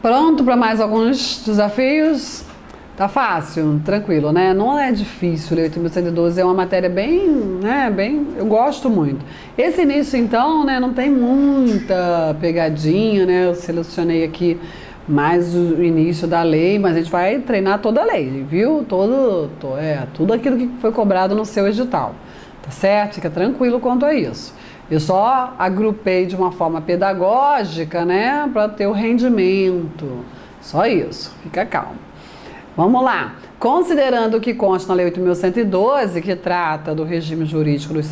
Pronto para mais alguns desafios? Tá fácil, tranquilo, né? Não é difícil. Lei 8.112 é uma matéria bem, né? Eu gosto muito. Esse início, então, né? Não tem muita pegadinha, né? Eu selecionei aqui mais o início da lei, mas a gente vai treinar toda a lei, viu? Tudo aquilo que foi cobrado no seu edital, tá certo? Fica tranquilo quanto a isso. Eu só agrupei de uma forma pedagógica, né, para ter o rendimento. Só isso, fica calmo. Vamos lá. Considerando o que consta na Lei 8.112, que trata do regime jurídico dos...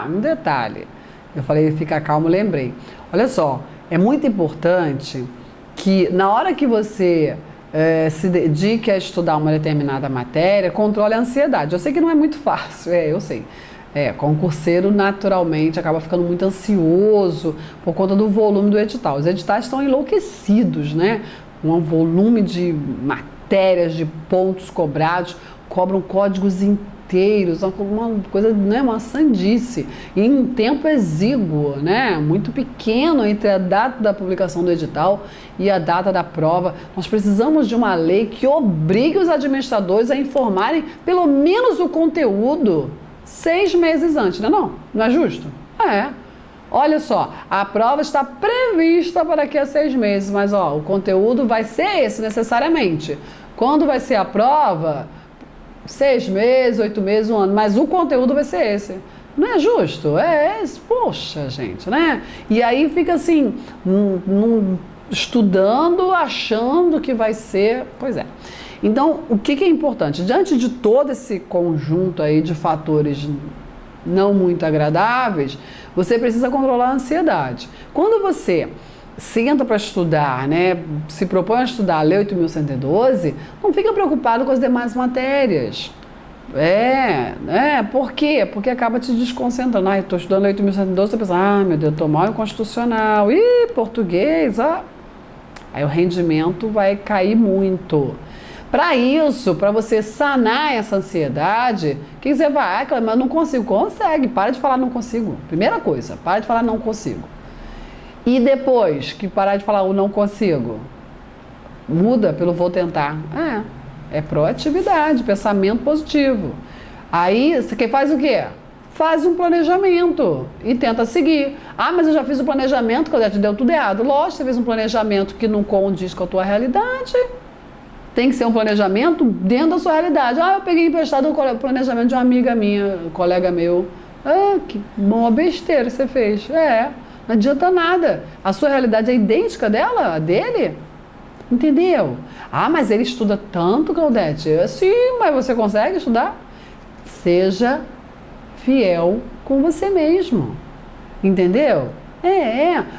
um detalhe. Eu falei, fica calmo, lembrei. Olha só, é muito importante que na hora que você se dedique a estudar uma determinada matéria, controle a ansiedade. Eu sei que não é muito fácil, eu sei. Concurseiro naturalmente acaba ficando muito ansioso por conta do volume do edital. Os editais estão enlouquecidos, né? Um volume de matérias, de pontos cobrados, cobram códigos inteiros, uma coisa, né? Uma sandice. E em um tempo exíguo, né? Muito pequeno entre a data da publicação do edital e a data da prova. Nós precisamos de uma lei que obrigue os administradores a informarem pelo menos o conteúdo 6 meses antes, não é justo? Olha só, a prova está prevista para daqui a 6 meses, mas o conteúdo vai ser esse necessariamente. Quando vai ser a prova? 6 meses, 8 meses, 1 ano, mas o conteúdo vai ser esse. Não é justo? Poxa, gente, né? E aí fica assim, estudando, achando que vai ser, pois é. Então, o que é importante? Diante de todo esse conjunto aí de fatores não muito agradáveis, você precisa controlar a ansiedade. Quando você senta para estudar, né, se propõe a estudar a Lei 8.112, não fica preocupado com as demais matérias. Por quê? Porque acaba te desconcentrando. Eu estou estudando a Lei 8.112, você pensa, meu Deus, estou mal em constitucional, português, Aí o rendimento vai cair muito. Para isso, para você sanar essa ansiedade, que você vai, mas não consigo. Consegue, para de falar não consigo. Primeira coisa, para de falar não consigo. E depois que parar de falar o não consigo, muda pelo vou tentar. É proatividade, pensamento positivo. Aí, você faz o quê? Faz um planejamento e tenta seguir. Mas eu já fiz o planejamento, Claudete, deu tudo errado. Lógico, você fez um planejamento que não condiz com a tua realidade. Tem que ser um planejamento dentro da sua realidade. Eu peguei emprestado o planejamento de uma amiga minha, um colega meu. Que boa besteira que você fez. Não adianta nada. A sua realidade é idêntica dela, a dele? Entendeu? Mas ele estuda tanto, Claudete. Sim, mas você consegue estudar? Seja fiel com você mesmo. Entendeu?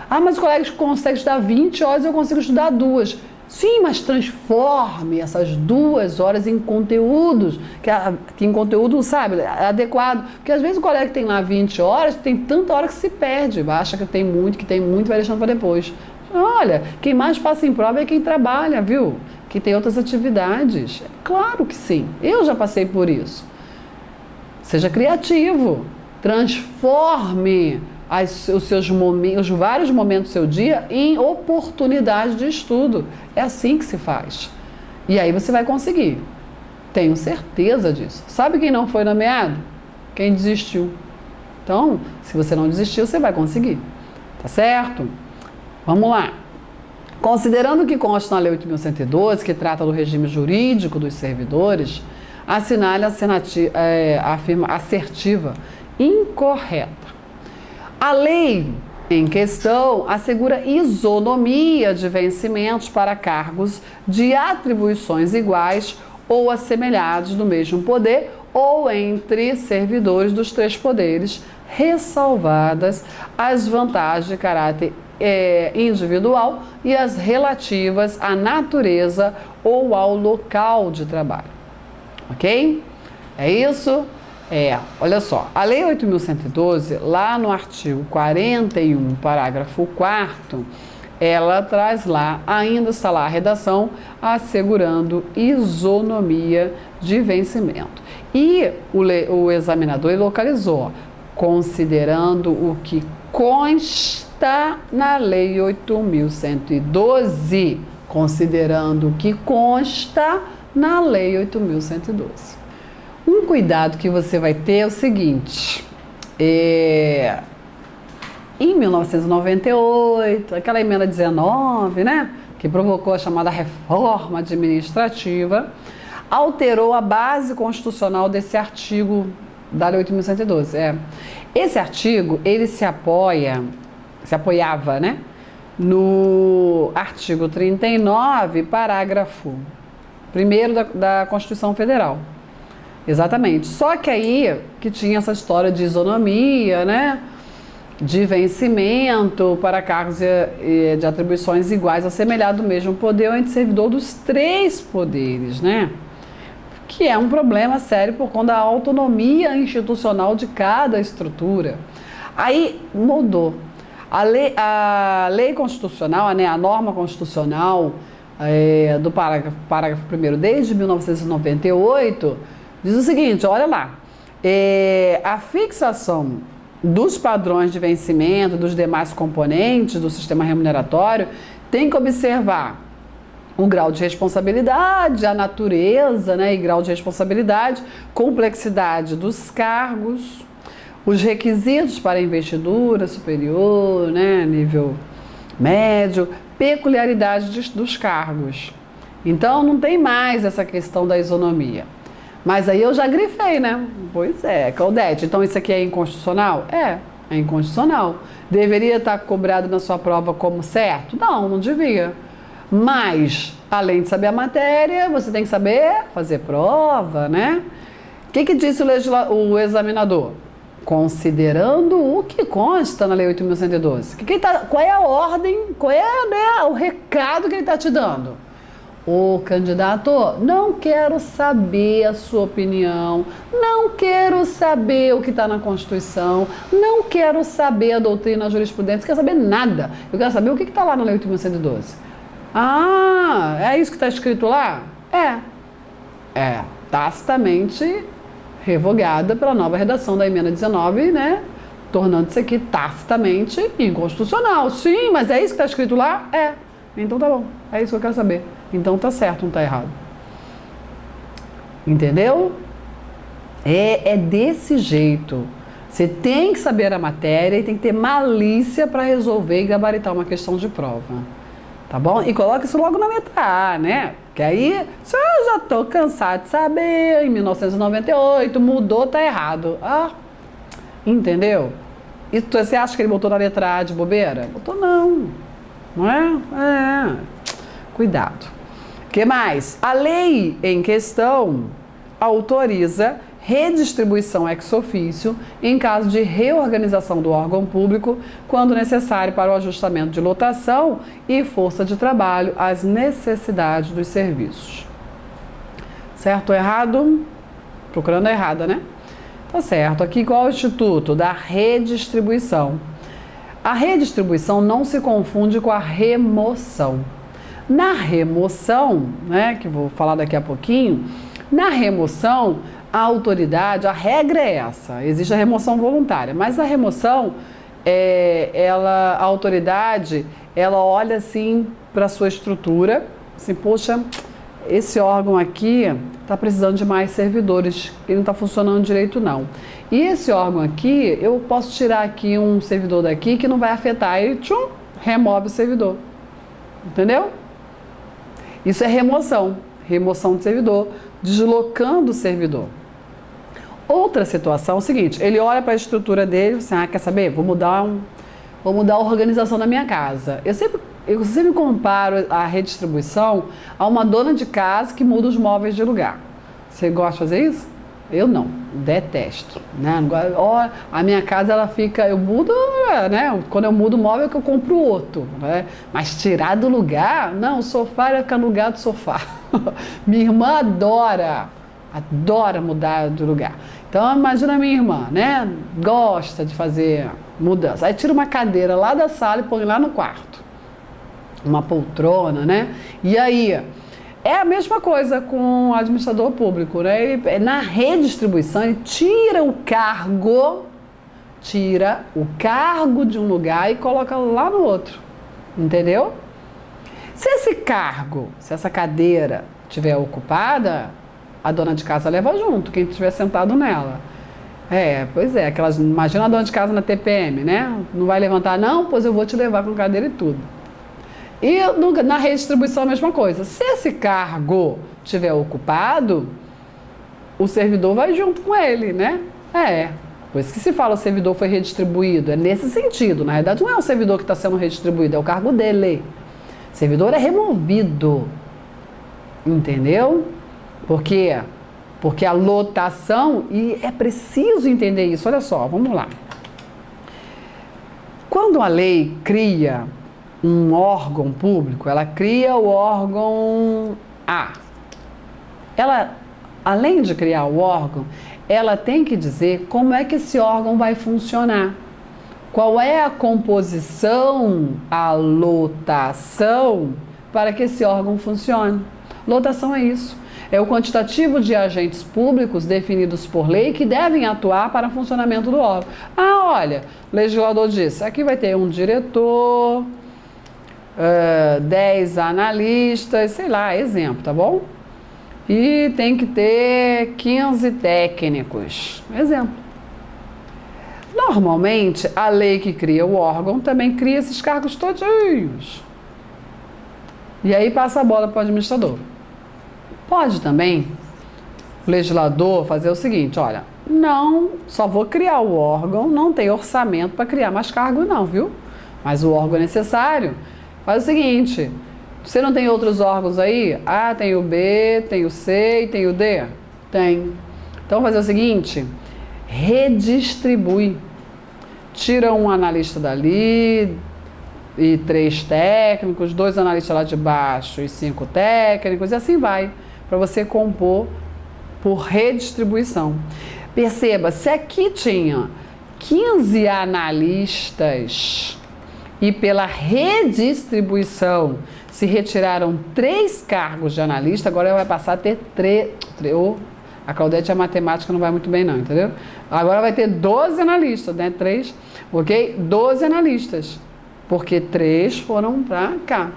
Mas os colegas conseguem estudar 20 horas e eu consigo estudar 2. Sim, mas transforme essas 2 horas em conteúdos, que em conteúdo, sabe, adequado. Porque às vezes o colega que tem lá 20 horas, tem tanta hora que se perde, acha que tem muito, vai deixando para depois. Olha, quem mais passa em prova é quem trabalha, viu? Que tem outras atividades. Claro que sim, eu já passei por isso. Seja criativo, transforme os seus momentos, os vários momentos do seu dia em oportunidade de estudo. É assim que se faz. E aí você vai conseguir. Tenho certeza disso. Sabe quem não foi nomeado? Quem desistiu. Então, se você não desistiu, você vai conseguir. Tá certo? Vamos lá. Considerando que consta na Lei 8.112, que trata do regime jurídico dos servidores, assinale a afirma assertiva incorreta. A lei em questão assegura isonomia de vencimentos para cargos de atribuições iguais ou assemelhados do mesmo poder ou entre servidores dos 3 poderes, ressalvadas as vantagens de caráter individual e as relativas à natureza ou ao local de trabalho. Ok? É isso? Olha só, a Lei 8.112, lá no artigo 41, parágrafo 4º, ela traz lá, ainda está lá a redação, assegurando isonomia de vencimento. E o examinador localizou, considerando o que consta na Lei 8.112, considerando o que consta na Lei 8.112. Um cuidado que você vai ter é o seguinte, em 1998, aquela emenda 19, né, que provocou a chamada reforma administrativa, alterou a base constitucional desse artigo da Lei 8.112. Esse artigo, ele se apoiava, né, no artigo 39, parágrafo 1º da Constituição Federal. Exatamente. Só que aí, que tinha essa história de isonomia, né, de vencimento para cargos de atribuições iguais, assemelhado do mesmo poder entre servidor dos 3 poderes, né? Que é um problema sério por conta da autonomia institucional de cada estrutura. Aí mudou. A lei constitucional, né, a norma constitucional do parágrafo 1º desde 1998, diz o seguinte, olha lá, a fixação dos padrões de vencimento dos demais componentes do sistema remuneratório tem que observar o grau de responsabilidade, a natureza, né, e grau de responsabilidade, complexidade dos cargos, os requisitos para investidura superior, né, nível médio, peculiaridade dos cargos. Então não tem mais essa questão da isonomia. Mas aí eu já grifei, né? Pois é, Claudete, então isso aqui é inconstitucional? É inconstitucional. Deveria estar cobrado na sua prova como certo? Não devia. Mas, além de saber a matéria, você tem que saber fazer prova, né? O que disse o examinador? Considerando o que consta na Lei 8.112. Qual é a ordem, qual é, né, o recado que ele está te dando? Ô candidato, não quero saber a sua opinião, não quero saber o que está na Constituição, não quero saber a doutrina, a jurisprudência, não quero saber nada. Eu quero saber o que está lá na Lei 8.112. Ah, é isso que está escrito lá? É tacitamente revogada pela nova redação da emenda 19, né? Tornando isso aqui tacitamente inconstitucional. Sim, mas é isso que está escrito lá? Então tá bom, é isso que eu quero saber. Então tá certo, não tá errado. Entendeu? É desse jeito. Você tem que saber a matéria e tem que ter malícia para resolver e gabaritar uma questão de prova. Tá bom? E coloca isso logo na letra A, né? Que aí, eu já tô cansado de saber, em 1998, mudou, tá errado. Entendeu? E você acha que ele botou na letra A de bobeira? Botou não. Não é? Cuidado. O que mais? A lei em questão autoriza redistribuição ex officio em caso de reorganização do órgão público, quando necessário para o ajustamento de lotação e força de trabalho às necessidades dos serviços. Certo ou errado? Procurando a errada, né? Tá certo. Aqui qual é o instituto? Da redistribuição. A redistribuição não se confunde com a remoção. Na remoção, né, que vou falar daqui a pouquinho, na remoção, a autoridade, a regra é essa, existe a remoção voluntária, mas a remoção, a autoridade, ela olha assim para a sua estrutura, assim, poxa, esse órgão aqui está precisando de mais servidores, ele não está funcionando direito não. E esse órgão aqui, eu posso tirar aqui um servidor daqui que não vai afetar, aí remove o servidor, entendeu? Isso é remoção de servidor, deslocando o servidor. Outra situação é o seguinte, ele olha para a estrutura dele e assim, quer saber? Vou mudar a organização da minha casa. Eu sempre comparo a redistribuição a uma dona de casa que muda os móveis de lugar. Você gosta de fazer isso? Eu não, detesto, né? A minha casa, ela fica, eu mudo, né? Quando eu mudo o móvel é que eu compro outro, né? Mas tirar do lugar, não, o sofá vai ficar no lugar do sofá. Minha irmã adora mudar de lugar. Então imagina a minha irmã, né? Gosta de fazer mudança. Aí tira uma cadeira lá da sala e põe lá no quarto. Uma poltrona, né? E aí, é a mesma coisa com o administrador público, né? Na redistribuição, ele tira o cargo de um lugar e coloca lá no outro. Entendeu? Se esse cargo, se essa cadeira estiver ocupada, a dona de casa leva junto, quem estiver sentado nela. Pois é, imagina a dona de casa na TPM, né? Não vai levantar, não? Pois eu vou te levar com cadeira e tudo. E na redistribuição a mesma coisa. Se esse cargo estiver ocupado, o servidor vai junto com ele, né? Por isso que se fala o servidor foi redistribuído, é nesse sentido. Na verdade não é o servidor que está sendo redistribuído, é o cargo dele. O servidor é removido, entendeu? Por quê? Porque a lotação, e é preciso entender isso, olha só, vamos lá. Quando a lei cria um órgão público, ela cria o órgão A. Ela, além de criar o órgão, ela tem que dizer como é que esse órgão vai funcionar. Qual é a composição, a lotação, para que esse órgão funcione. Lotação é isso. É o quantitativo de agentes públicos definidos por lei que devem atuar para o funcionamento do órgão. Olha, o legislador disse, aqui vai ter um diretor, 10 analistas, sei lá, exemplo, tá bom? E tem que ter 15 técnicos, exemplo. Normalmente, a lei que cria o órgão também cria esses cargos todinhos. E aí passa a bola para o administrador. Pode também o legislador fazer o seguinte, olha, não, só vou criar o órgão, não tem orçamento para criar mais cargos não, viu? Mas o órgão é necessário. Faz o seguinte, você não tem outros órgãos aí? Tem o B, tem o C e tem o D? Tem. Então, fazer o seguinte, redistribui. Tira um analista dali e 3 técnicos, 2 analistas lá de baixo e 5 técnicos, e assim vai, para você compor por redistribuição. Perceba, se aqui tinha 15 analistas e pela redistribuição se retiraram 3 cargos de analista, agora vai passar a ter 3. A Claudete, a matemática não vai muito bem não, entendeu? Agora vai ter 12 analistas, né? 3, ok? 12 analistas, porque 3 foram para cá.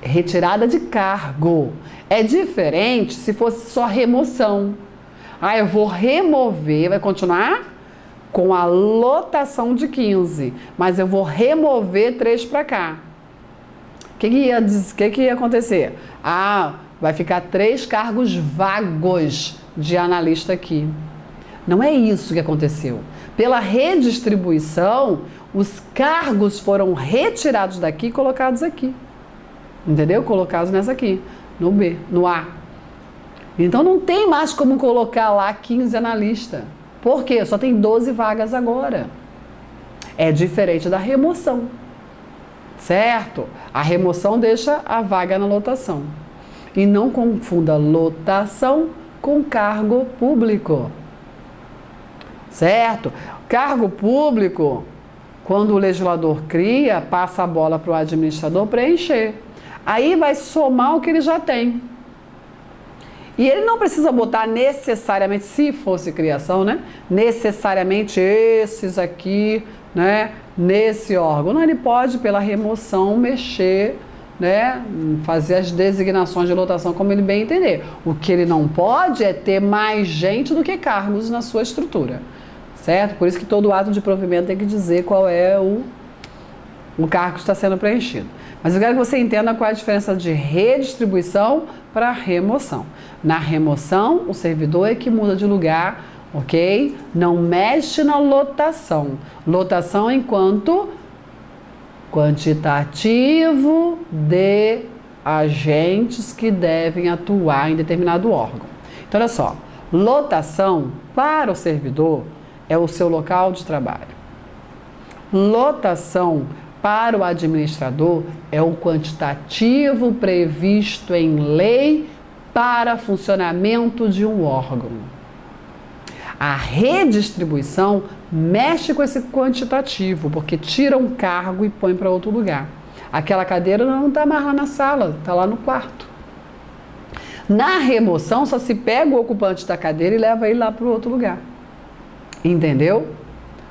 Retirada de cargo. É diferente se fosse só remoção. Eu vou remover, vai continuar com a lotação de 15, mas eu vou remover 3 para cá. O que ia acontecer? Vai ficar 3 cargos vagos de analista aqui. Não é isso que aconteceu. Pela redistribuição, os cargos foram retirados daqui e colocados aqui. Entendeu? Colocados nessa aqui, no B, no A. Então não tem mais como colocar lá 15 analistas. Por quê? Só tem 12 vagas agora. É diferente da remoção. Certo? A remoção deixa a vaga na lotação. E não confunda lotação com cargo público. Certo? Cargo público, quando o legislador cria, passa a bola para o administrador preencher. Aí vai somar o que ele já tem. E ele não precisa botar necessariamente, se fosse criação, né? Necessariamente esses aqui, né? Nesse órgão. Não, ele pode, pela remoção, mexer, né? Fazer as designações de lotação como ele bem entender. O que ele não pode é ter mais gente do que cargos na sua estrutura. Certo? Por isso que todo ato de provimento tem que dizer qual é o cargo que está sendo preenchido. Mas eu quero que você entenda qual é a diferença de redistribuição para remoção. Na remoção, o servidor é que muda de lugar, ok? Não mexe na lotação. Lotação enquanto quantitativo de agentes que devem atuar em determinado órgão. Então, olha só, lotação para o servidor é o seu local de trabalho. Lotação para o administrador é o quantitativo previsto em lei para funcionamento de um órgão. A redistribuição mexe com esse quantitativo, porque tira um cargo e põe para outro lugar. Aquela cadeira não está mais lá na sala, está lá no quarto. Na remoção, só se pega o ocupante da cadeira e leva ele lá para o outro lugar. Entendeu?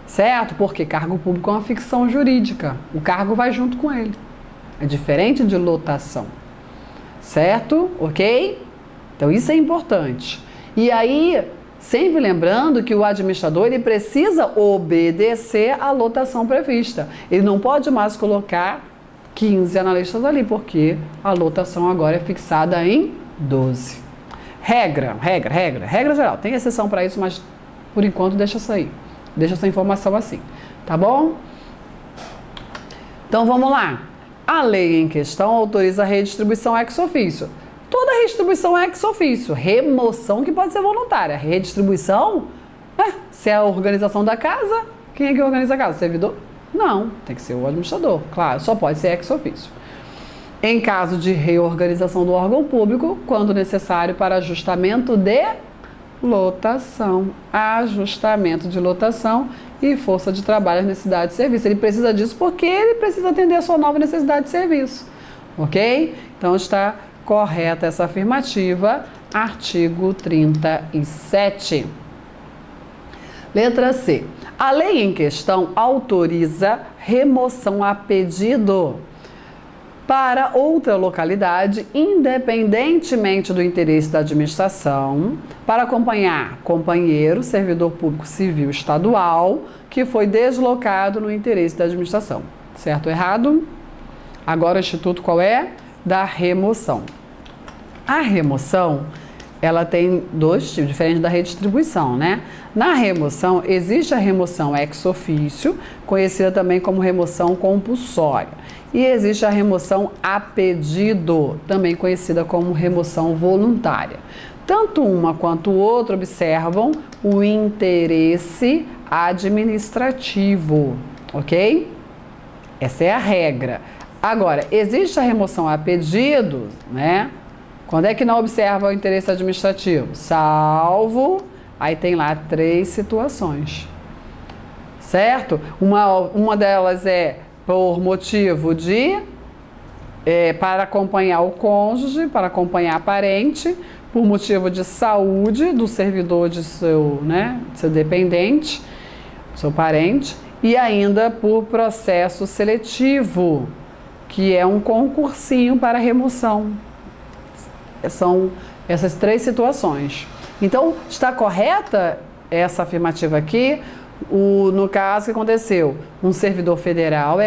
Certo? Porque cargo público é uma ficção jurídica. O cargo vai junto com ele. É diferente de lotação. Certo? Ok? Então isso é importante. E aí, sempre lembrando que o administrador ele precisa obedecer à lotação prevista. Ele não pode mais colocar 15 analistas ali, porque a lotação agora é fixada em 12. Regra geral. Tem exceção para isso, mas por enquanto deixa sair. Deixa essa informação assim, tá bom? Então vamos lá. A lei em questão autoriza a redistribuição ex officio. Toda redistribuição é ex officio. Remoção que pode ser voluntária. Redistribuição, se é a organização da casa, quem é que organiza a casa? O servidor? Não, tem que ser o administrador. Claro, só pode ser ex officio. Em caso de reorganização do órgão público, quando necessário para ajustamento de lotação. Ajustamento de lotação e força de trabalho às necessidades de serviço. Ele precisa disso porque ele precisa atender a sua nova necessidade de serviço. Ok? Então está correta essa afirmativa. Artigo 37. Letra C. A lei em questão autoriza remoção a pedido para outra localidade, independentemente do interesse da administração, para acompanhar companheiro, servidor público civil estadual, que foi deslocado no interesse da administração. Certo ou errado? Agora o instituto qual é? Da remoção. A remoção, ela tem dois tipos, diferente da redistribuição, né? Na remoção, existe a remoção ex officio, conhecida também como remoção compulsória. E existe a remoção a pedido, também conhecida como remoção voluntária. Tanto uma quanto o outro observam o interesse administrativo, ok? Essa é a regra. Agora, existe a remoção a pedido, né? Quando é que não observa o interesse administrativo? Salvo, aí tem lá 3 situações, certo? Uma delas é por motivo de, para acompanhar o cônjuge, para acompanhar parente, por motivo de saúde do servidor de seu dependente, seu parente, e ainda por processo seletivo, que é um concursinho para remoção. São essas 3 situações. Então, está correta essa afirmativa aqui? No caso que aconteceu, um servidor federal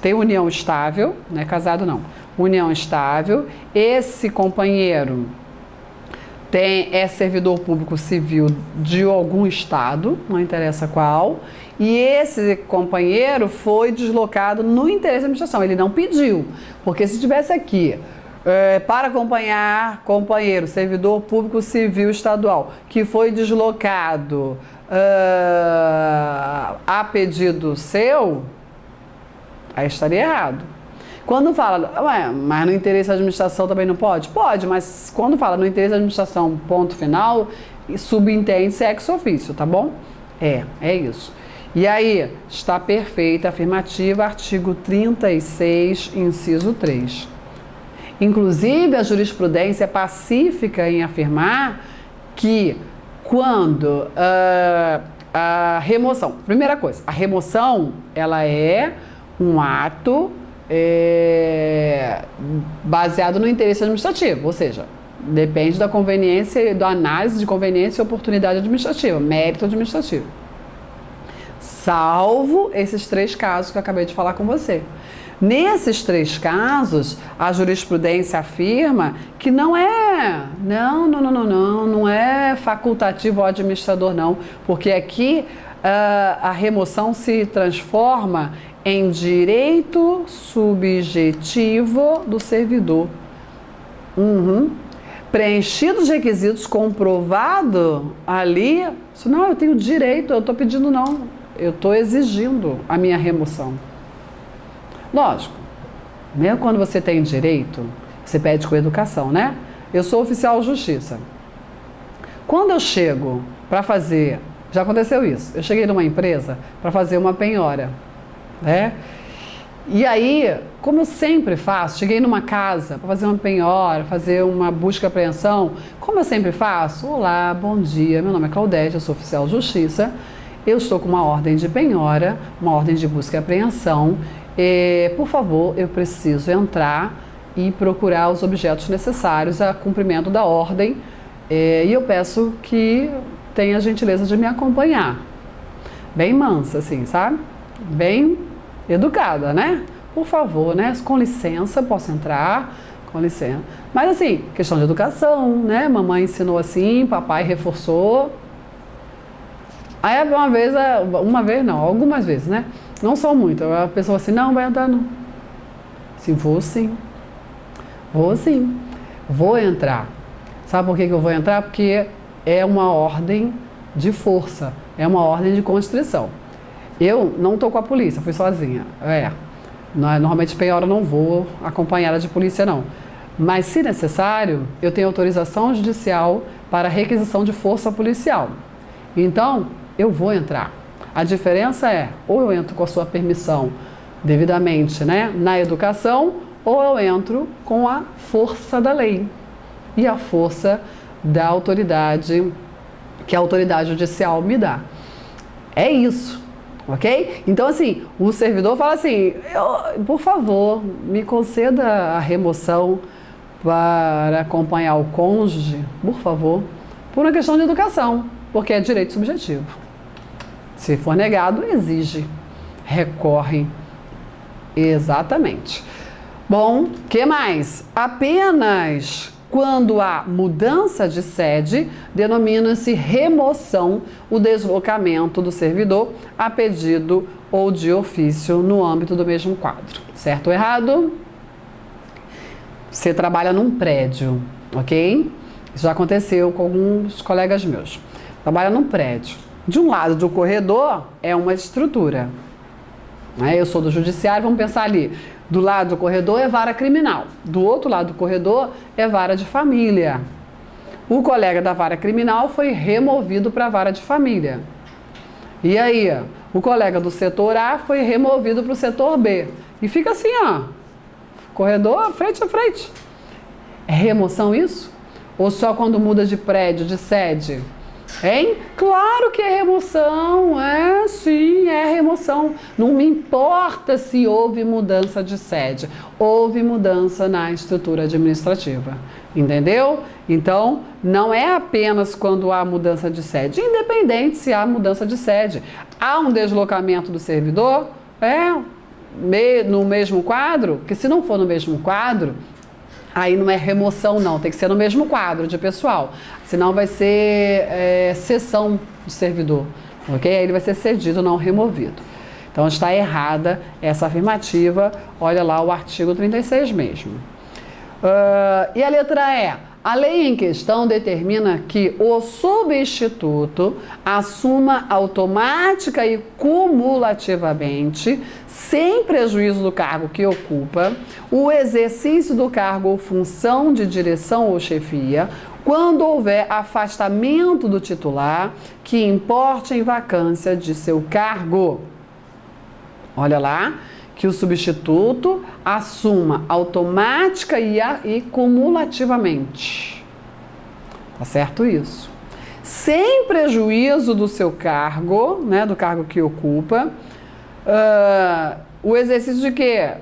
tem união estável, não é casado não, união estável, esse companheiro é servidor público civil de algum estado, não interessa qual, e esse companheiro foi deslocado no interesse da administração, ele não pediu, porque se tivesse aqui, para acompanhar companheiro, servidor público civil estadual, que foi deslocado a pedido seu, aí estaria errado. Quando fala, mas no interesse da administração também não pode? Pode, mas quando fala no interesse da administração, ponto final, subentende-se ex officio, tá bom? É isso. E aí, está perfeita, afirmativa, artigo 36, inciso 3. Inclusive, a jurisprudência é pacífica em afirmar que quando a remoção, primeira coisa, a remoção, ela é um ato baseado no interesse administrativo, ou seja, depende da conveniência, da análise de conveniência e oportunidade administrativa, mérito administrativo. Salvo esses 3 casos que eu acabei de falar com você. Nesses 3 casos, a jurisprudência afirma que não é facultativo ao administrador, não, porque aqui a remoção se transforma em direito subjetivo do servidor. Preenchidos os requisitos, comprovado ali, não, eu tenho direito, eu estou pedindo não, eu estou exigindo a minha remoção. Lógico, mesmo quando você tem direito, você pede com educação, né? Eu sou oficial de justiça. Quando eu chego para fazer, já aconteceu isso, eu cheguei numa empresa para fazer uma penhora, né? E aí, como eu sempre faço, cheguei numa casa para fazer uma penhora, fazer uma busca e apreensão, como eu sempre faço, olá, bom dia, meu nome é Claudete, eu sou oficial de justiça, eu estou com uma ordem de penhora, uma ordem de busca e apreensão, por favor, eu preciso entrar e procurar os objetos necessários a cumprimento da ordem, e eu peço que tenha a gentileza de me acompanhar. Bem mansa, assim, sabe? Bem educada, né? Por favor, né? Com licença, posso entrar? Com licença. Mas assim, questão de educação, né? Mamãe ensinou assim, papai reforçou. Aí uma vez não, algumas vezes, né? Não são muitas. A pessoa assim, não, vai entrar não. Assim, vou sim. Vou sim. Vou entrar. Sabe por que eu vou entrar? Porque é uma ordem de força, é uma ordem de constrição. Eu não estou com a polícia, fui sozinha. Normalmente penhora eu não vou acompanhada de polícia não. Mas se necessário, eu tenho autorização judicial para requisição de força policial. Então, eu vou entrar. A diferença é, ou eu entro com a sua permissão devidamente, né, na educação, ou eu entro com a força da lei e a força da autoridade que a autoridade judicial me dá. É isso, ok? Então, assim, o servidor fala assim, por favor, me conceda a remoção para acompanhar o cônjuge, por favor, por uma questão de educação, porque é direito subjetivo. Se for negado, exige, recorre. Exatamente. Bom, que mais? Apenas quando há mudança de sede, denomina-se remoção o deslocamento do servidor a pedido ou de ofício no âmbito do mesmo quadro. Certo ou errado? Você trabalha num prédio, ok? Isso já aconteceu com alguns colegas meus. Trabalha num prédio. De um lado do corredor é uma estrutura. Eu sou do judiciário, vamos pensar ali. Do lado do corredor é vara criminal. Do outro lado do corredor é vara de família. O colega da vara criminal foi removido para a vara de família. E aí, o colega do setor A foi removido para o setor B. E fica assim, ó. Corredor frente a frente. É remoção isso? Ou só quando muda de prédio, de sede? Hein? Claro que é remoção, sim, é remoção. Não me importa se houve mudança de sede, houve mudança na estrutura administrativa, entendeu? Então, não é apenas quando há mudança de sede, independente se há mudança de sede. Há um deslocamento do servidor, no mesmo quadro, que se não for no mesmo quadro, aí não é remoção não, tem que ser no mesmo quadro de pessoal, senão vai ser cessão de servidor, ok? Aí ele vai ser cedido, não removido. Então está errada essa afirmativa, olha lá o artigo 36 mesmo. E a letra E? A lei em questão determina que o substituto assuma automática e cumulativamente, sem prejuízo do cargo que ocupa, o exercício do cargo ou função de direção ou chefia, quando houver afastamento do titular que importe em vacância de seu cargo. Olha lá, que o substituto assuma automática e cumulativamente. Tá certo isso? Sem prejuízo do seu cargo, né, do cargo que ocupa, o exercício de quê?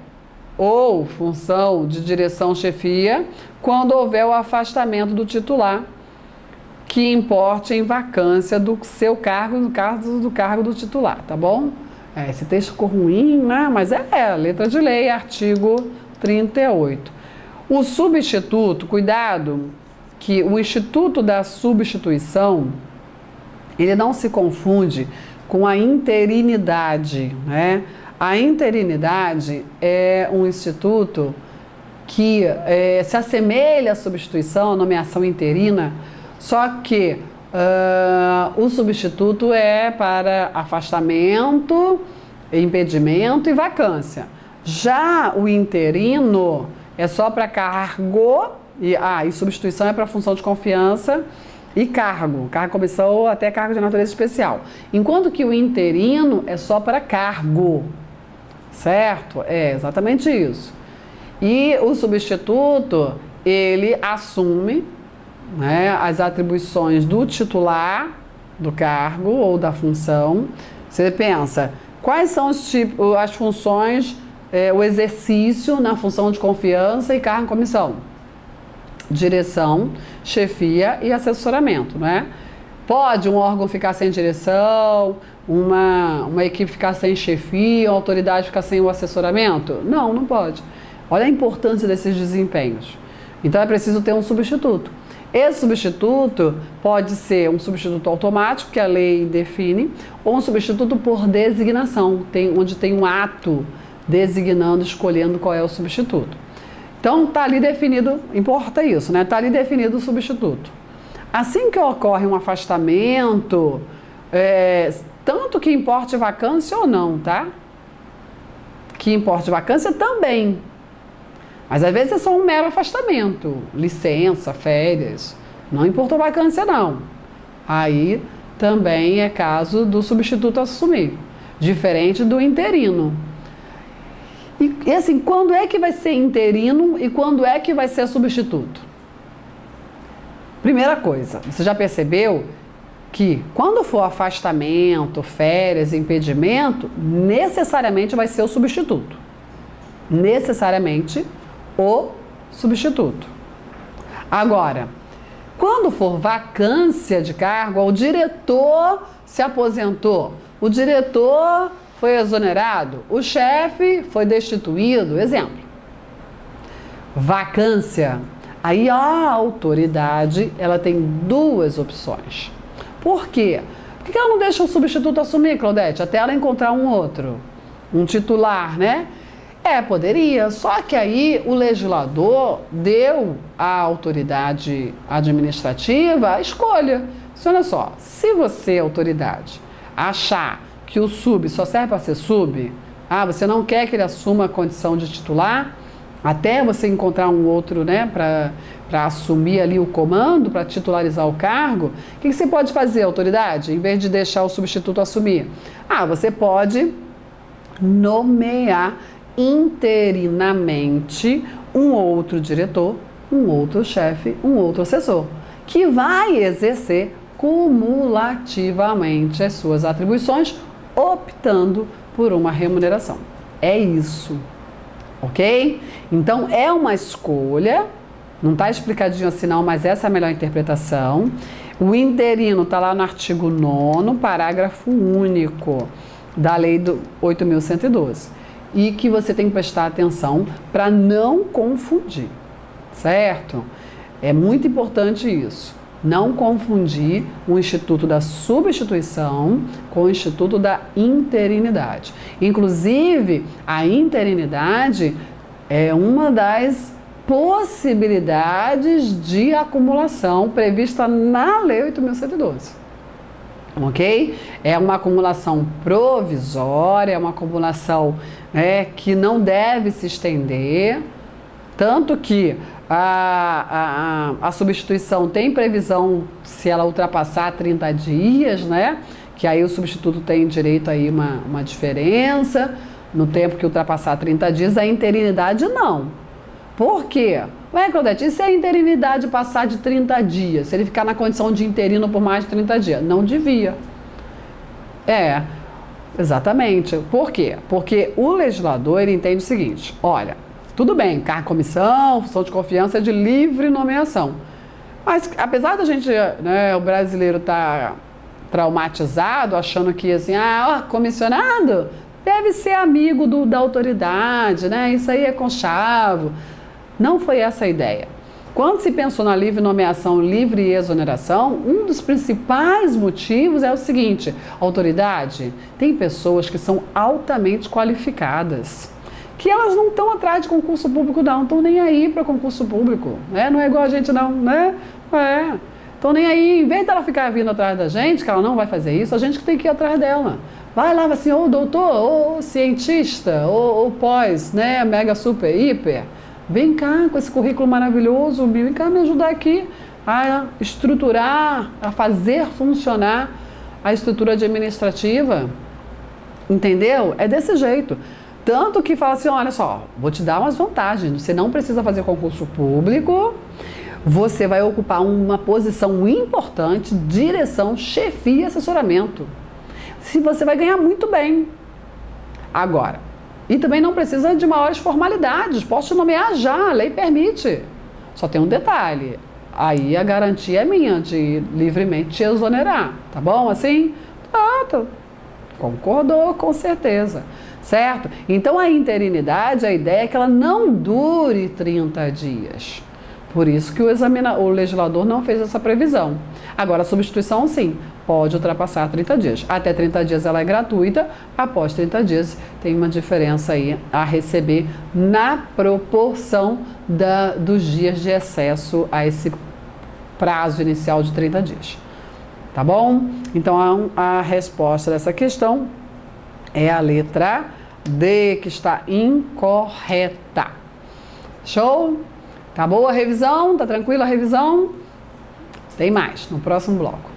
Ou função de direção chefia, quando houver o afastamento do titular que importe em vacância do seu cargo, no caso do cargo do titular, tá bom? Esse texto ficou ruim, né? Mas letra de lei, artigo 38. O substituto, cuidado, que o instituto da substituição, ele não se confunde com a interinidade, né? A interinidade é um instituto que se assemelha à substituição, à nomeação interina, só que o substituto é para afastamento, impedimento e vacância. Já o interino é só para cargo, e substituição é para função de confiança e cargo, comissão até cargo de natureza especial. Enquanto que o interino é só para cargo, certo? É exatamente isso. E o substituto, ele assume, né, as atribuições do titular, do cargo ou da função, você pensa, quais são os tipos, as funções, o exercício na função de confiança e cargo em comissão? Direção, chefia e assessoramento, não é? Pode um órgão ficar sem direção, uma equipe ficar sem chefia, uma autoridade ficar sem o assessoramento? Não, não pode. Olha a importância desses desempenhos. Então é preciso ter um substituto. Esse substituto pode ser um substituto automático, que a lei define, ou um substituto por designação, onde tem um ato designando, escolhendo qual é o substituto. Então está ali definido, importa isso, né? Está ali definido o substituto. Assim que ocorre um afastamento, tanto que importe vacância ou não, tá? Que importe vacância também. Mas às vezes é só um mero afastamento, licença, férias, não importou vacância não. Aí também é caso do substituto assumir, diferente do interino. E assim, quando é que vai ser interino e quando é que vai ser substituto? Primeira coisa, você já percebeu que quando for afastamento, férias, impedimento, necessariamente vai ser o substituto. Necessariamente o substituto. Agora, quando for vacância de cargo, o diretor se aposentou, o diretor foi exonerado, o chefe foi destituído, exemplo. Vacância. Aí a autoridade, ela tem duas opções. Por quê? Por que ela não deixa o substituto assumir, Claudete? Até ela encontrar um outro, um titular, né? Poderia, só que aí o legislador deu à autoridade administrativa a escolha. Olha só, se você, autoridade, achar que o sub só serve para ser sub, você não quer que ele assuma a condição de titular, até você encontrar um outro, né, para assumir ali o comando, para titularizar o cargo, o que você pode fazer, autoridade, em vez de deixar o substituto assumir? Você pode nomear interinamente um outro diretor, um outro chefe, um outro assessor, que vai exercer cumulativamente as suas atribuições, optando por uma remuneração. É isso, ok? Então é uma escolha, não está explicadinho assim não, mas essa é a melhor interpretação. O interino está lá no artigo 9º, parágrafo único da lei do 8.112. E que você tem que prestar atenção para não confundir, certo? É muito importante isso. Não confundir o Instituto da Substituição com o Instituto da Interinidade. Inclusive, a interinidade é uma das possibilidades de acumulação prevista na Lei 8.112. Ok? É uma acumulação provisória, é uma acumulação que não deve se estender, tanto que a substituição tem previsão se ela ultrapassar 30 dias, né? Que aí o substituto tem direito aí uma diferença no tempo que ultrapassar 30 dias, a interinidade não. Por quê? Claudete, e se a interinidade passar de 30 dias? Se ele ficar na condição de interino por mais de 30 dias? Não devia. Exatamente. Por quê? Porque o legislador, ele entende o seguinte, olha, tudo bem, cargo, comissão, função de confiança é de livre nomeação. Mas apesar da gente, o brasileiro tá traumatizado, achando que assim, comissionado deve ser amigo da autoridade, né? Isso aí é conchavo. Não foi essa a ideia. Quando se pensou na livre nomeação, livre exoneração, um dos principais motivos é o seguinte: autoridade, tem pessoas que são altamente qualificadas, que elas não estão atrás de concurso público não estão nem aí para concurso público, né? Não é igual a gente não, né? Estão nem aí, em vez dela ficar vindo atrás da gente, que ela não vai fazer isso, a gente que tem que ir atrás dela. Vai lá, assim, ô doutor, ô cientista, ô pós, né? Mega, super, hiper. Vem cá com esse currículo maravilhoso, vem cá me ajudar aqui a estruturar, a fazer funcionar a estrutura administrativa. Entendeu? É desse jeito. Tanto que fala assim, olha só, vou te dar umas vantagens. Você não precisa fazer concurso público, você vai ocupar uma posição importante, direção, chefia e assessoramento. Se você vai ganhar muito bem. Agora, e também não precisa de maiores formalidades, posso te nomear já, a lei permite. Só tem um detalhe, aí a garantia é minha de livremente te exonerar, tá bom assim? Tá. Concordou, com certeza, certo? Então a interinidade, a ideia é que ela não dure 30 dias. Por isso que o legislador não fez essa previsão. Agora, a substituição, sim, pode ultrapassar 30 dias. Até 30 dias ela é gratuita, após 30 dias tem uma diferença aí a receber na proporção dos dias de excesso a esse prazo inicial de 30 dias. Tá bom? Então, a resposta dessa questão é a letra D, que está incorreta. Show? Tá boa a revisão? Tá tranquila a revisão? Tem mais no próximo bloco.